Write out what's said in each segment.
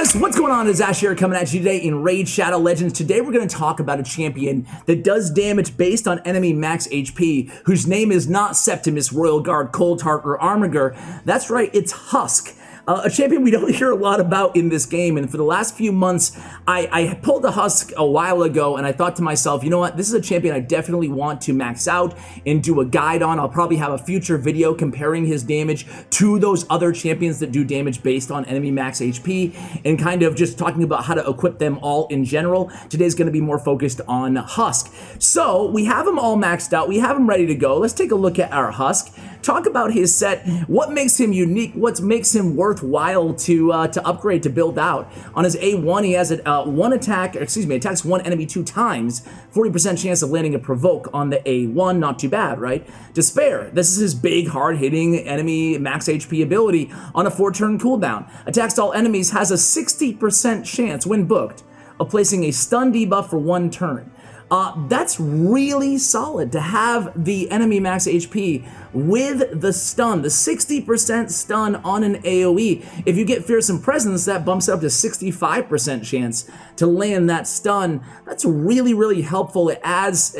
guys, what's going on? It's Ash here coming at you today in Raid Shadow Legends. Today we're going to talk about a champion that does damage based on enemy max HP, whose name is not Septimus, Royal Guard, Cold Heart, or Armiger. That's right, it's Husk. A champion we don't hear a lot about in this game, and for the last few months, I pulled a Husk a while ago, and I thought to myself, you know what, this is a champion I definitely want to max out and do a guide on. I'll probably have a future video comparing his damage to those other champions that do damage based on enemy max HP, and kind of just talking about how to equip them all in general. Today's going to be more focused on Husk. So, we have him all maxed out, we have him ready to go. Let's take a look at our Husk. Talk about his set, what makes him unique, what makes him worthwhile to upgrade, to build out. On his A1, he has attacks one enemy 2 times, 40% chance of landing a provoke on the A1, not too bad, right? Despair, this is his big, hard-hitting enemy max HP ability on a 4-turn cooldown. Attacks all enemies, has a 60% chance, when booked, of placing a stun debuff for 1 turn. That's really solid to have the enemy max HP with the stun, the 60% stun on an AoE. If you get Fearsome Presence, that bumps it up to 65% chance to land that stun. That's really, really helpful. It adds,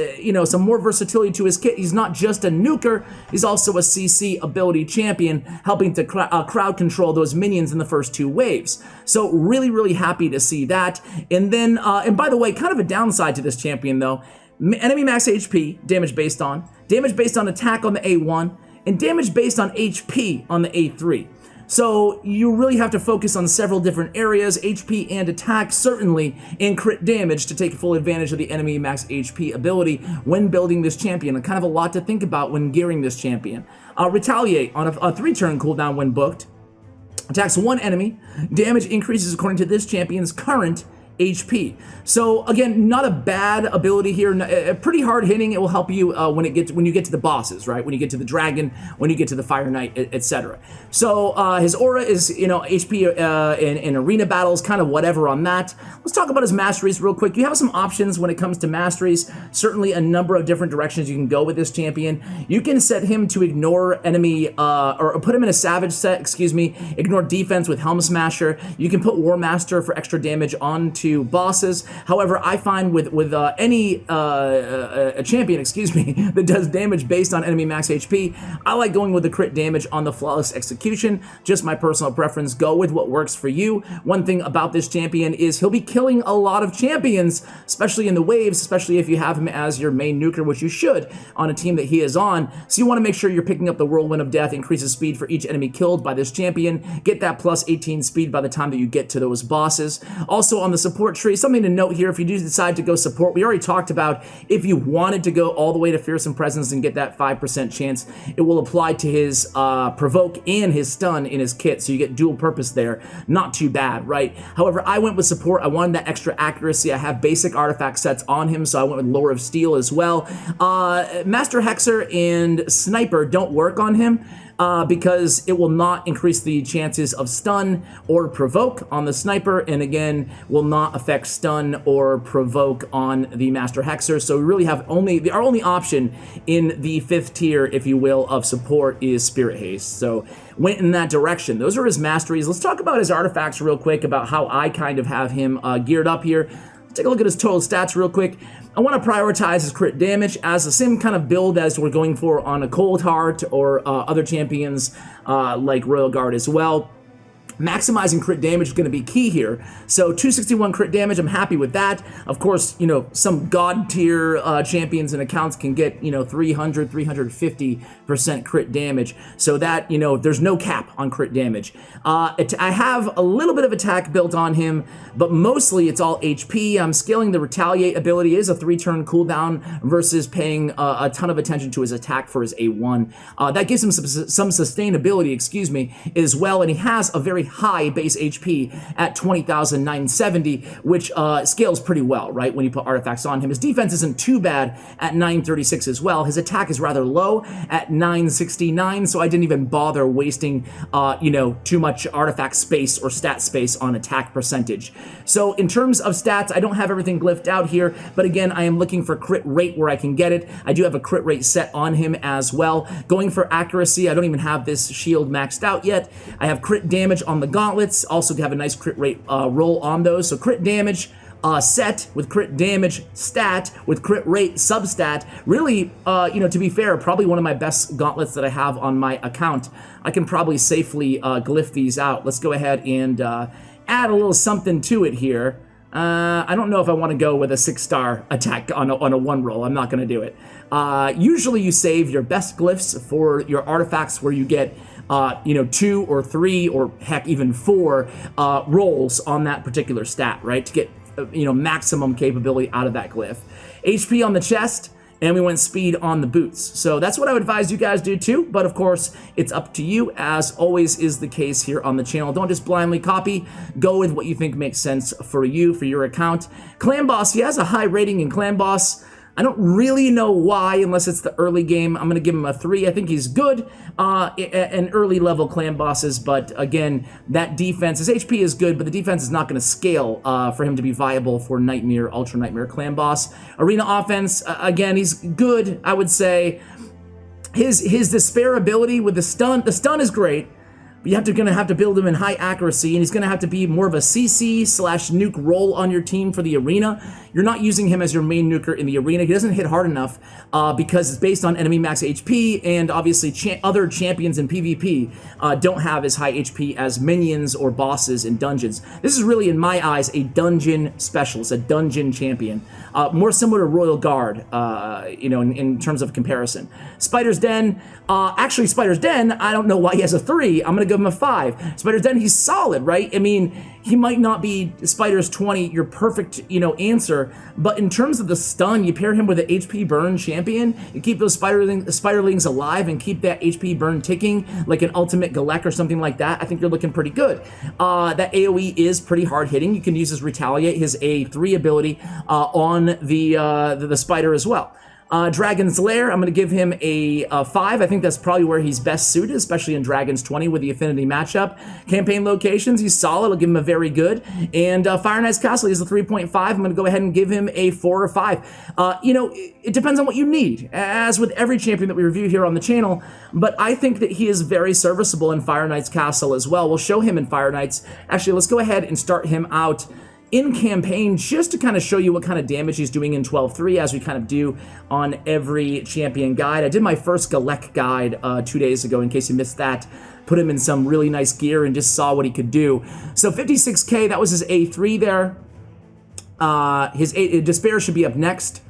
some more versatility to his kit. He's not just a nuker, he's also a CC ability champion, helping to crowd control those minions in the first 2 waves. So really, really happy to see that. And then, and by the way, kind of a downside to this champion though, enemy max HP, damage based on attack on the A1, and damage based on HP on the A3. So you really have to focus on several different areas, HP and attack certainly, and crit damage to take full advantage of the enemy max HP ability when building this champion. And kind of a lot to think about when gearing this champion. Retaliate on a 3-turn cooldown when booked. Attacks 1 enemy. Damage increases according to this champion's current HP. So again, not a bad ability here. Pretty hard hitting. It will help you when you get to the bosses, right? When you get to the dragon, when you get to the Fire Knight, etc. So his aura is HP in arena battles, kind of whatever on that. Let's talk about his masteries real quick. You have some options when it comes to masteries. Certainly a number of different directions you can go with this champion. You can set him to ignore enemy or put him in a savage set. Ignore defense with Helm Smasher. You can put War Master for extra damage onto bosses. However, I find with any a champion, that does damage based on enemy max HP, I like going with the crit damage on the flawless execution. Just my personal preference. Go with what works for you. One thing about this champion is he'll be killing a lot of champions, especially in the waves, especially if you have him as your main nuker, which you should on a team that he is on. So you want to make sure you're picking up the Whirlwind of Death, increases speed for each enemy killed by this champion. Get that plus 18 speed by the time that you get to those bosses. Also on the support tree, something to note here, if you do decide to go support, we already talked about if you wanted to go all the way to Fearsome Presence and get that 5% chance, it will apply to his provoke and his stun in his kit, so you get dual purpose there. Not too bad, right? However, I went with support. I wanted that extra accuracy. I have basic artifact sets on him, so I went with Lore of Steel as well. Master Hexer and Sniper don't work on him, because it will not increase the chances of stun or provoke on the Sniper, and again, will not affect stun or provoke on the Master Hexer. So we really have our only option in the 5th tier, if you will, of support is Spirit Haste. So went in that direction. Those are his masteries. Let's talk about his artifacts real quick, about how I kind of have him geared up here. Let's take a look at his total stats real quick. I want to prioritize his crit damage as the same kind of build as we're going for on a Cold Heart or other champions like Royal Guard as well. Maximizing crit damage is going to be key here. So 261 crit damage, I'm happy with that. Of course, some god tier champions and accounts can get, 300, 350% crit damage. So that, there's no cap on crit damage. I have a little bit of attack built on him, but mostly it's all HP. I'm scaling the Retaliate ability. It is a 3-turn cooldown versus paying a ton of attention to his attack for his A1. That gives him some sustainability, as well, and he has a very high base HP at 20,970, which scales pretty well, right, when you put artifacts on him. His defense isn't too bad at 936 as well. His attack is rather low at 969, so I didn't even bother wasting, too much artifact space or stat space on attack percentage. So in terms of stats, I don't have everything glyphed out here, but again, I am looking for crit rate where I can get it. I do have a crit rate set on him as well. Going for accuracy, I don't even have this shield maxed out yet. I have crit damage on on the gauntlets. Also have a nice crit rate roll on those. So crit damage set with crit damage stat with crit rate substat. Really, to be fair, probably one of my best gauntlets that I have on my account. I can probably safely glyph these out. Let's go ahead and add a little something to it here. I don't know if I want to go with a 6-star attack on a 1 roll. I'm not going to do it. Usually you save your best glyphs for your artifacts where you get 2 or 3 or heck even 4 rolls on that particular stat, right? To get maximum capability out of that glyph. HP on the chest, and we went speed on the boots. So that's what I would advise you guys do too, but of course, it's up to you, as always is the case here on the channel. Don't just blindly copy, go with what you think makes sense for you, for your account. Clan Boss, he has a high rating in Clan Boss. I don't really know why, unless it's the early game. I'm going to give him a 3. I think he's good in early level clan bosses, but again, that defense, his HP is good, but the defense is not going to scale for him to be viable for Nightmare, Ultra Nightmare clan boss. Arena offense, again, he's good, I would say. His despair ability with the stun is great. You're gonna have to build him in high accuracy, and he's gonna have to be more of a CC/nuke role on your team for the arena. You're not using him as your main nuker in the arena. He doesn't hit hard enough because it's based on enemy max HP, and obviously other champions in PvP don't have as high HP as minions or bosses in dungeons. This is really, in my eyes, a dungeon specialist, a dungeon champion. More similar to Royal Guard, in terms of comparison. Spider's Den, actually Spider's Den, I don't know why he has a 3. I'm gonna give him a 5. Spider's Den, he's solid, right? I mean, he might not be Spider's 20, your perfect, answer, but in terms of the stun, you pair him with an HP burn champion, you keep those spiderlings alive and keep that HP burn ticking, like an ultimate Galek or something like that. I think you're looking pretty good. That AoE is pretty hard hitting. You can use his Retaliate, his A3 ability, on the spider as well. Dragon's Lair, I'm going to give him a 5. I think that's probably where he's best suited, especially in Dragon's 20 with the Affinity matchup. Campaign locations, he's solid. I'll give him a very good. And Fire Knight's Castle, he's a 3.5. I'm going to go ahead and give him a 4 or 5. It depends on what you need, as with every champion that we review here on the channel, but I think that he is very serviceable in Fire Knight's Castle as well. We'll show him in Fire Knights. Actually, let's go ahead and start him out in campaign, just to kind of show you what kind of damage he's doing in 12.3, as we kind of do on every champion guide. I did my first Galek guide 2 days ago, in case you missed that. Put him in some really nice gear and just saw what he could do. So 56k, that was his A3 there. His Despair should be up next.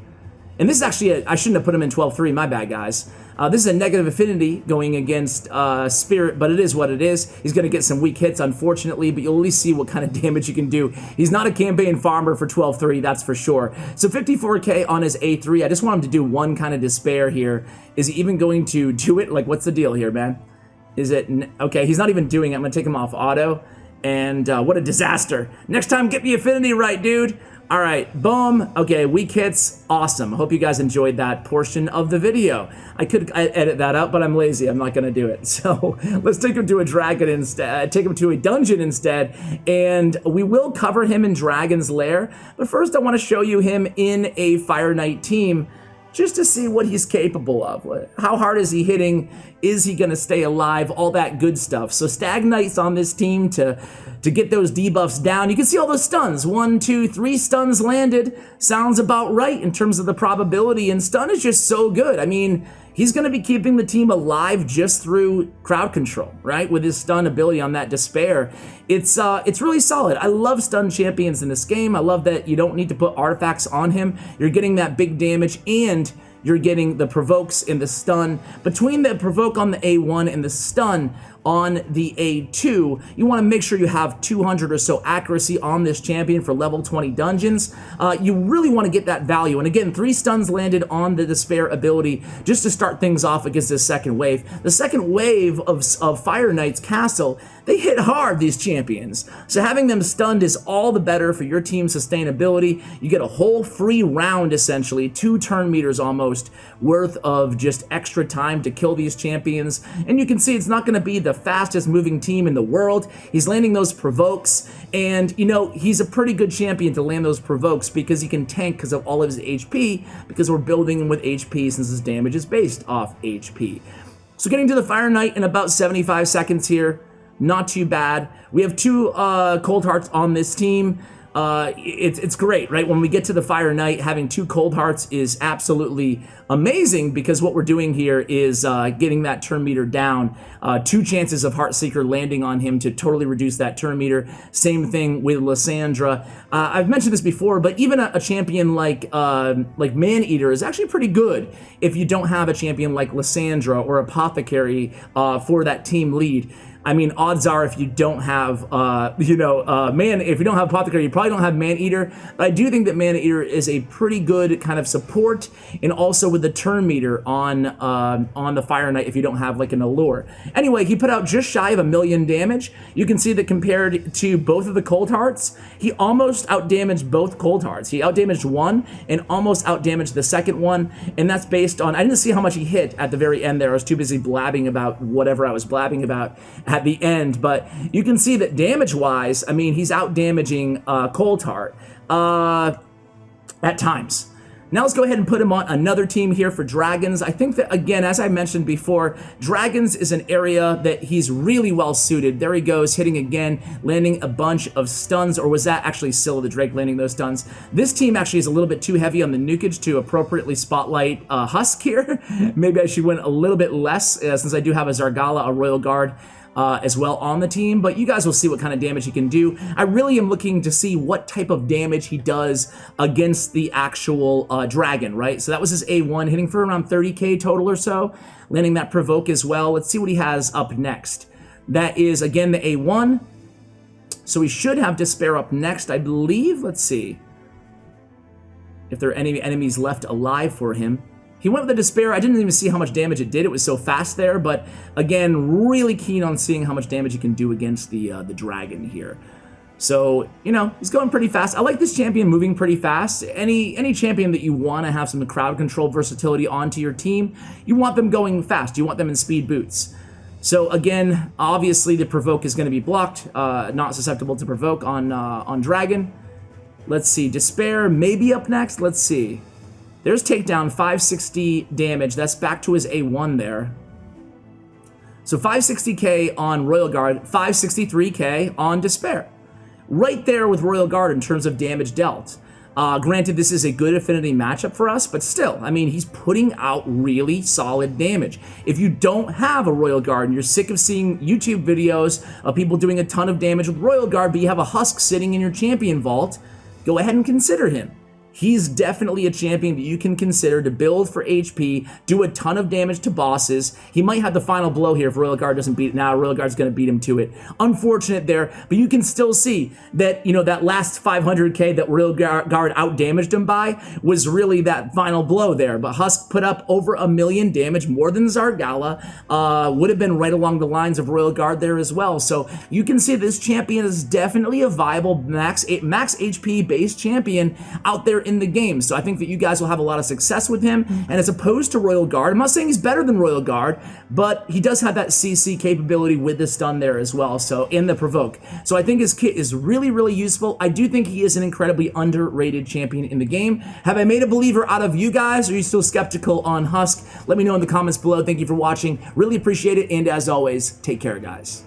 And this is actually, I shouldn't have put him in 12.3, my bad, guys. This is a negative affinity going against Spirit, but it is what it is. He's going to get some weak hits, unfortunately, but you'll at least see what kind of damage you can do. He's not a campaign farmer for 12.3, that's for sure. So 54k on his A3. I just want him to do one kind of Despair here. Is he even going to do it? Like, what's the deal here, man? Is it... Okay, he's not even doing it. I'm going to take him off auto. And what a disaster. Next time, get the affinity right, dude. All right, boom. Okay, weak hits, awesome. Hope you guys enjoyed that portion of the video. I could edit that out, but I'm lazy. I'm not gonna do it. So let's take him to a dragon instead, take him to a dungeon instead, and we will cover him in Dragon's Lair. But first, I wanna show you him in a Fire Knight team, just to see what he's capable of. How hard is he hitting? Is he gonna stay alive? All that good stuff. So Stag Knight's on this team to get those debuffs down. You can see all those stuns. 1, 2, 3 stuns landed. Sounds about right in terms of the probability, and stun is just so good. I mean, he's gonna be keeping the team alive just through crowd control, right? With his stun ability on that Despair. It's really solid. I love stun champions in this game. I love that you don't need to put artifacts on him. You're getting that big damage, and you're getting the provokes in the stun. Between the provoke on the A1 and the stun on the A2, you want to make sure you have 200 or so accuracy on this champion for level 20 dungeons. You really want to get that value. And again, 3 stuns landed on the Despair ability just to start things off against this second wave. The second wave of Fire Knight's Castle, they hit hard, these champions. So having them stunned is all the better for your team's sustainability. You get a whole free round, essentially, 2 turn meters almost, worth of just extra time to kill these champions. And you can see it's not going to be the fastest moving team in the world. He's landing those provokes, and he's a pretty good champion to land those provokes because he can tank because of all of his HP, because we're building him with HP since his damage is based off HP. So getting to the Fire Knight in about 75 seconds here. not too bad. We have 2 Cold Hearts on this team. It's great, right? When we get to the Fire Knight, having 2 Cold Hearts is absolutely amazing, because what we're doing here is getting that turn meter down. 2 chances of Heartseeker landing on him to totally reduce that turn meter. Same thing with Lysandra. I've mentioned this before, but even a champion like Maneater is actually pretty good if you don't have a champion like Lysandra or Apothecary for that team lead. I mean, odds are if you don't have, if you don't have Apothecary, you probably don't have Maneater. But I do think that Maneater is a pretty good kind of support, and also with the turn meter on the Fire Knight if you don't have like an Allure. Anyway, he put out just shy of 1 million damage. You can see that compared to both of the Cold Hearts, he almost outdamaged both Cold Hearts. He outdamaged one and almost outdamaged the second one, and that's based on, I didn't see how much he hit at the very end there. I was too busy blabbing about whatever I was blabbing about at the end, but you can see that damage-wise, I mean, he's out-damaging Cold Heart at times. Now let's go ahead and put him on another team here for Dragons. I think that, again, as I mentioned before, Dragons is an area that he's really well suited. There he goes, hitting again, landing a bunch of stuns, or was that actually Scylla the Drake landing those stuns? This team actually is a little bit too heavy on the nukage to appropriately spotlight Husk here. Maybe I should win a little bit less, since I do have a Zargala, a Royal Guard, as well on the team, but you guys will see what kind of damage he can do. I really am looking to see what type of damage he does against the actual dragon, right? So that was his A1, hitting for around 30k total or so, landing that provoke as well. Let's see what he has up next. That is, again, the A1. So he should have Despair up next, I believe. Let's see if there are any enemies left alive for him. He went with the Despair. I didn't even see how much damage it did. It was so fast there, but again, really keen on seeing how much damage he can do against the dragon here. So, you know, he's going pretty fast. I like this champion moving pretty fast. Any champion that you want to have some crowd control versatility onto your team, you want them going fast. You want them in speed boots. So again, obviously the provoke is going to be blocked, not susceptible to provoke on dragon. Let's see, Despair maybe up next. Let's see. There's takedown, 560 damage. That's back to his A1 there. So 560k on Royal Guard, 563k on Despair. Right there with Royal Guard in terms of damage dealt. Granted, this is a good affinity matchup for us, but still, I mean, he's putting out really solid damage. If you don't have a Royal Guard and you're sick of seeing YouTube videos of people doing a ton of damage with Royal Guard, but you have a Husk sitting in your champion vault, go ahead and consider him. He's definitely a champion that you can consider to build for HP, do a ton of damage to bosses. He might have the final blow here if Royal Guard doesn't beat it. Now Royal Guard's going to beat him to it. Unfortunate there, but you can still see that, you know, that last 500k that Royal Guard out-damaged him by was really that final blow there. But Husk put up over 1 million damage, more than Zargala. Would have been right along the lines of Royal Guard there as well. So you can see this champion is definitely a viable max HP base champion out there in the game. So I think that you guys will have a lot of success with him. And as opposed to Royal Guard, I'm not saying he's better than Royal Guard, but he does have that CC capability with the stun there as well, so in the provoke. So I think his kit is really, really useful. I do think he is an incredibly underrated champion in the game. Have I made a believer out of you guys, or are you still skeptical on Husk? Let me know in the comments below. Thank you for watching. Really appreciate it, and as always, take care, guys.